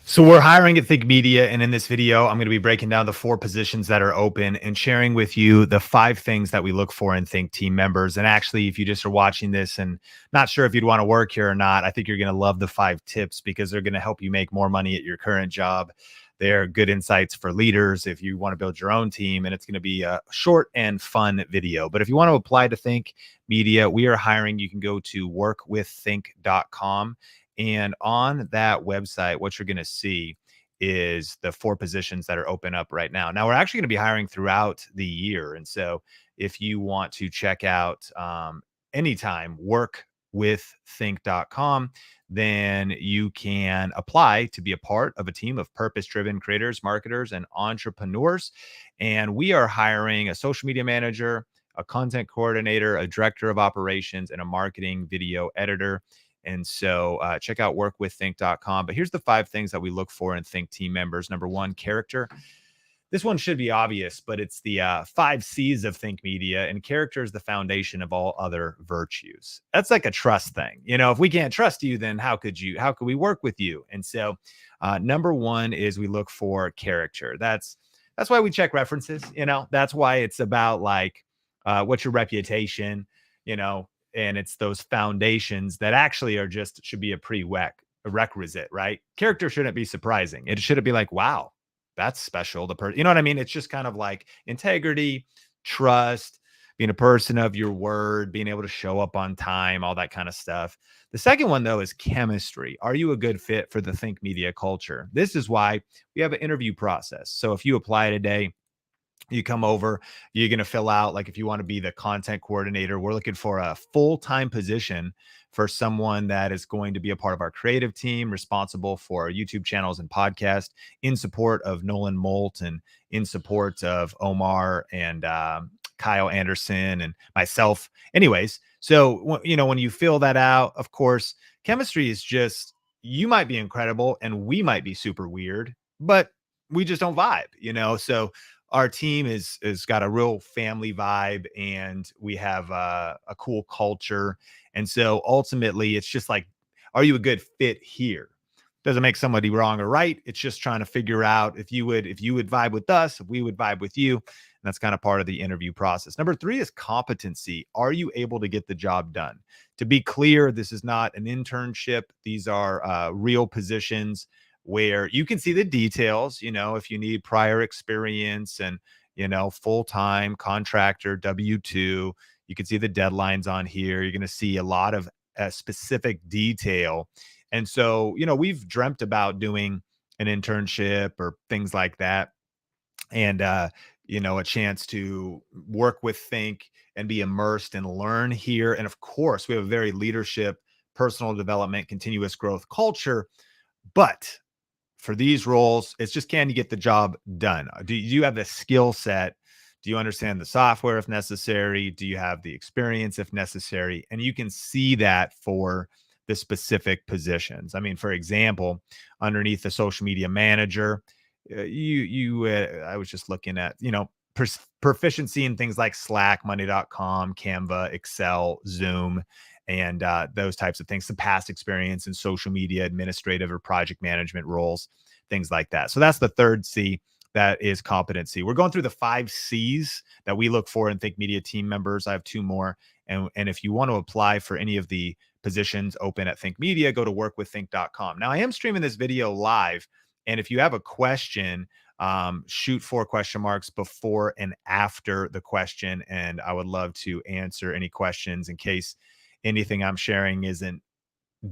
So we're hiring at Think Media, and in this video, I'm going to be breaking down the 4 positions that are open and sharing with you the 5 things that we look for in Think team members. And actually, if you just are watching this and not sure if you'd want to work here or not, I think you're going to love the 5 tips because they're going to help you make more money at your current job. They're good insights for leaders if you want to build your own team, and it's going to be a short and fun video. But if you want to apply to Think Media, we are hiring. You can go to workwiththink.com. And on that website, what you're going to see is the 4 positions that are open up right now. Now, we're actually going to be hiring throughout the year. And so if you want to check out anytime workwiththink.com, then you can apply to be a part of a team of purpose-driven creators, marketers, and entrepreneurs. And we are hiring a social media manager, a content coordinator, a director of operations, and a marketing video editor. And so check out workwiththink.com. But here's the 5 things that we look for in Think team members. Number 1, character. This one should be obvious, but it's the 5 C's of Think Media, and character is the foundation of all other virtues. That's like a trust thing. You know, if we can't trust you, then how could we work with you? And so number 1 is we look for character. That's why we check references. You know, that's why it's about like what's your reputation, you know, and it's those foundations that actually are just should be a requisite, right? Character shouldn't be surprising. It shouldn't be like, wow, that's special. The person, you know what I mean? It's just kind of like integrity, trust, being a person of your word, being able to show up on time, all that kind of stuff. The second one, though, is chemistry. Are you a good fit for the Think Media culture? This is why we have an interview process. So if you apply today, you come over, you're going to fill out, like, if you want to be the content coordinator, we're looking for a full-time position for someone that is going to be a part of our creative team, responsible for our YouTube channels and podcast, in support of Nolan Molt and in support of Omar and Kyle Anderson and myself. Anyways, so, you know, when you fill that out, of course, chemistry is just, you might be incredible and we might be super weird, but we just don't vibe, you know? So our team is got a real family vibe, and we have a cool culture. And so ultimately, it's just like, are you a good fit here? Doesn't make somebody wrong or right. It's just trying to figure out if you would vibe with us, if we would vibe with you. And that's kind of part of the interview process. Number 3 is competency. Are you able to get the job done? To be clear, this is not an internship. These are real positions where you can see the details, you know, if you need prior experience and, you know, full-time contractor, W-2, you can see the deadlines on here. You're going to see a lot of specific detail. And so, you know, we've dreamt about doing an internship or things like that. And, you know, a chance to work with Think and be immersed and learn here. And of course, we have a very leadership, personal development, continuous growth culture. But for these roles, it's just, can you get the job done? Do you have the skill set? Do you understand the software if necessary? Do you have the experience if necessary? And you can see that for the specific positions. I mean, for example, underneath the social media manager, I was just looking at, you know, proficiency in things like Slack, money.com, Canva, Excel, Zoom, and those types of things, some past experience in social media administrative or project management roles, things like that. So that's the third C, that is competency. We're going through the 5 C's that we look for in Think Media team members. I have 2 more. And if you want to apply for any of the positions open at Think Media, go to workwiththink.com. Now, I am streaming this video live, and if you have a question, shoot 4 question marks before and after the question, and I would love to answer any questions in case anything I'm sharing isn't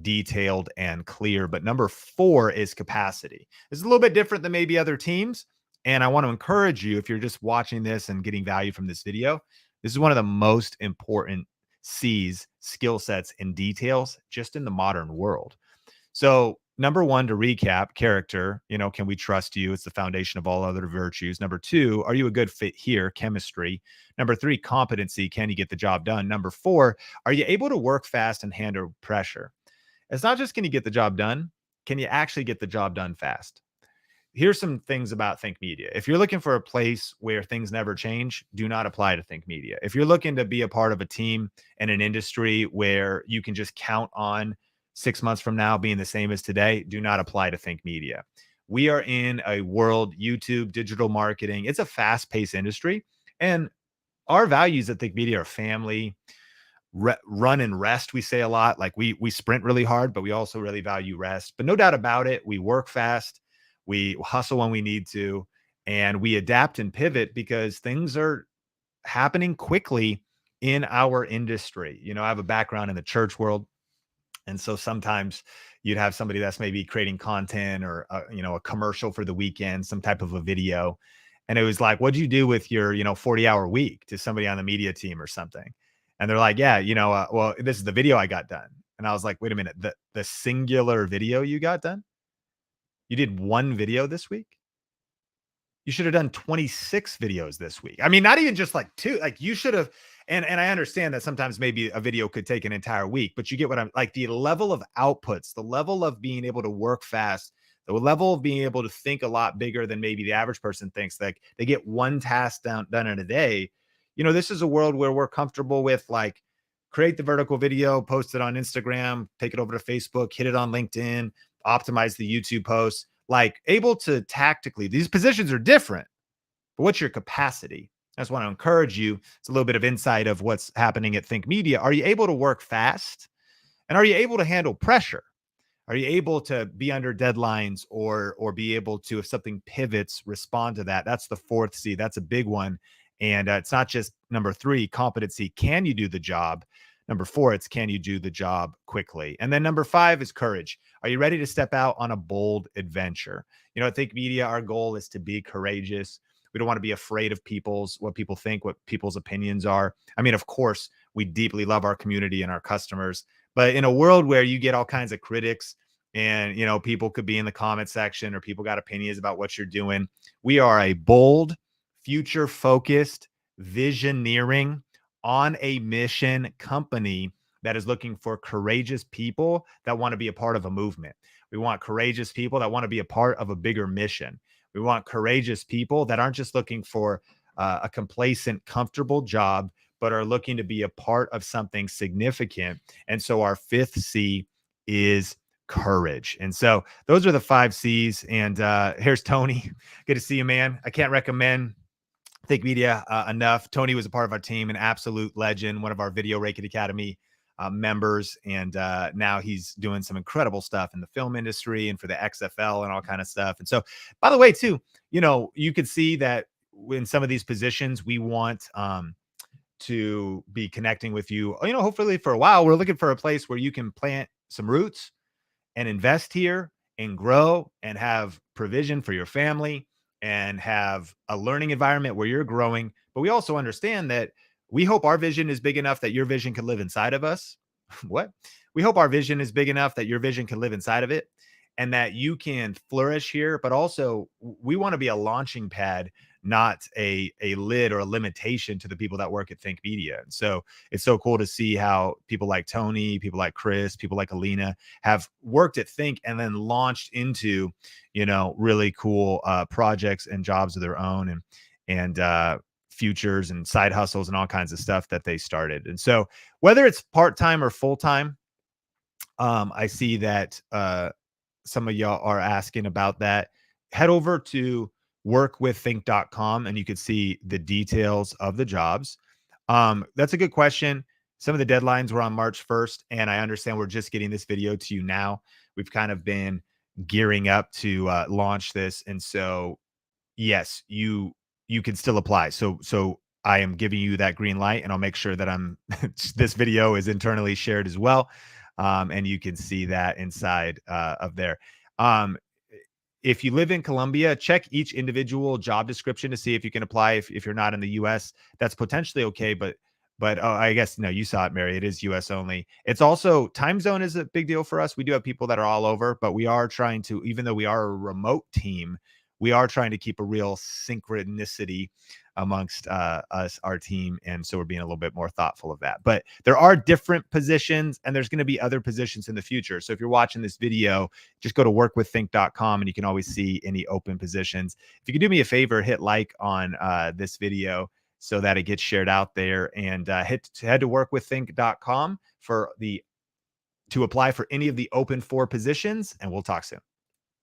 detailed and clear. But number 4 is capacity. It's a little bit different than maybe other teams. And I want to encourage you, if you're just watching this and getting value from this video, this is one of the most important C's, skill sets, and details just in the modern world. So number 1, to recap, character, you know, can we trust you? It's the foundation of all other virtues. Number 2, are you a good fit here? Chemistry. Number 3, competency. Can you get the job done? Number 4, are you able to work fast and handle pressure? It's not just, can you get the job done? Can you actually get the job done fast? Here's some things about Think Media. If you're looking for a place where things never change, do not apply to Think Media. If you're looking to be a part of a team in an industry where you can just count on 6 months from now being the same as today do not apply to Think Media. We are in a world, YouTube, digital marketing. It's a fast paced industry. And our values at Think Media are family, run and rest. We say a lot, like we sprint really hard, but we also really value rest. But no doubt about it, we work fast, we hustle when we need to, and we adapt and pivot because things are happening quickly in our industry. I have a background in the church world, and so sometimes you'd have somebody that's maybe creating content or a commercial for the weekend, some type of a video. And it was like, what'd you do with your 40-hour week, to somebody on the media team or something? And they're like, yeah, well, this is the video I got done. And I was like, wait a minute, the singular video you got done? You did one video this week? You should have done 26 videos this week. I mean, not even just like two, like you should have. And I understand that sometimes maybe a video could take an entire week, but you get what I'm like, the level of outputs, the level of being able to work fast, the level of being able to think a lot bigger than maybe the average person thinks. Like they get one task done in a day. This is a world where we're comfortable with, like, create the vertical video, post it on Instagram, take it over to Facebook, hit it on LinkedIn, optimize the YouTube posts, like able to tactically, these positions are different, but what's your capacity? I just want to encourage you. It's a little bit of insight of what's happening at Think Media. Are you able to work fast? And are you able to handle pressure? Are you able to be under deadlines, or be able to, if something pivots, respond to that? That's the fourth C. That's a big one. And it's not just number 3, competency. Can you do the job? Number 4, it's can you do the job quickly? And then number 5 is courage. Are you ready to step out on a bold adventure? At Think Media, our goal is to be courageous. We don't want to be afraid of what people think, what people's opinions are. I mean, of course, we deeply love our community and our customers, but in a world where you get all kinds of critics and, people could be in the comment section, or people got opinions about what you're doing, we are a bold, future focused, visioneering, on a mission company that is looking for courageous people that want to be a part of a movement. We want courageous people that want to be a part of a bigger mission. We want courageous people that aren't just looking for a complacent, comfortable job, but are looking to be a part of something significant. And so our 5th C is courage. And so those are the 5 C's. And here's Tony. Good to see you, man. I can't recommend Think Media enough. Tony was a part of our team, an absolute legend, one of our Video Rake It Academy members, and now he's doing some incredible stuff in the film industry and for the XFL and all kind of stuff. And so, by the way, too, you could see that in some of these positions, we want to be connecting with you. Hopefully for a while. We're looking for a place where you can plant some roots and invest here and grow and have provision for your family and have a learning environment where you're growing. But we also understand that we hope our vision is big enough that your vision can live inside of us. What? We hope our vision is big enough that your vision can live inside of it and that you can flourish here. But also, we want to be a launching pad, not a lid or a limitation to the people that work at Think Media. And so it's so cool to see how people like Tony, people like Chris, people like Alina have worked at Think and then launched into, really cool projects and jobs of their own, and futures and side hustles and all kinds of stuff that they started. And so whether it's part-time or full-time, I see that some of y'all are asking about that. Head over to workwiththink.com and you could see the details of the jobs. That's a good question. Some of the deadlines were on March 1st, and I understand we're just getting this video to you now. We've kind of been gearing up to launch this. And so, yes, you can still apply. So I am giving you that green light, and I'll make sure that this video is internally shared as well. And you can see that inside of there. If you live in Colombia, check each individual job description to see if you can apply. If you're not in the US, that's potentially okay. But I guess, no, you saw it, Mary. It is US only. It's also, time zone is a big deal for us. We do have people that are all over, but we are trying to, even though we are a remote team, we are trying to keep a real synchronicity amongst us, our team. And so we're being a little bit more thoughtful of that. But there are different positions, and there's going to be other positions in the future. So if you're watching this video, just go to workwiththink.com and you can always see any open positions. If you could do me a favor, hit like on this video so that it gets shared out there, and head to workwiththink.com for the to apply for any of the open 4 positions, and we'll talk soon.